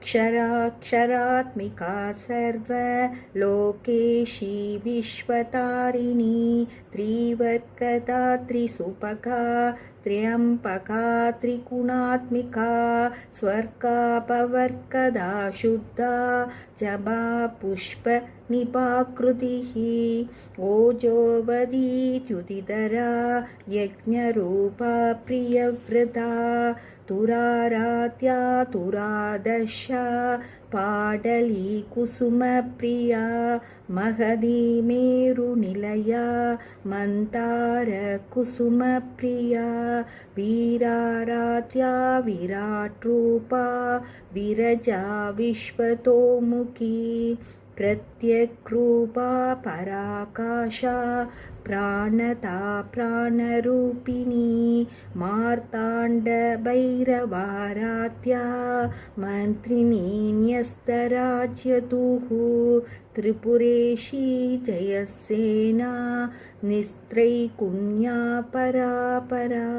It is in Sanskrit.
क्षराक्षरात्मिका सर्वलोकेशी विश्वतारिणी त्रिवर्गदा त्रिसुपका त्र्यम्बका त्रिगुणात्मिका स्वर्गापवर्गदा शुद्धा जबा पुष्पनिपाकृतिः ओजोवदीत्युदितरा यज्ञरूपा प्रियव्रता तुराराध्या तुरादशा पाडली कुसुमप्रिया महदी मेरुनिलया मन्दारकुसुमप्रिया वीराराध्या विराट्रूपा विरजा विश्वतोमुखी प्रत्यग्रूपा पराकाशा प्राणता प्राणरूपिणी मार्ताण्डभैरवाराध्या मन्त्रिणी न्यस्तराज्यतुः त्रिपुरेशी जयसेना निस्त्रैगुण्या परापरा।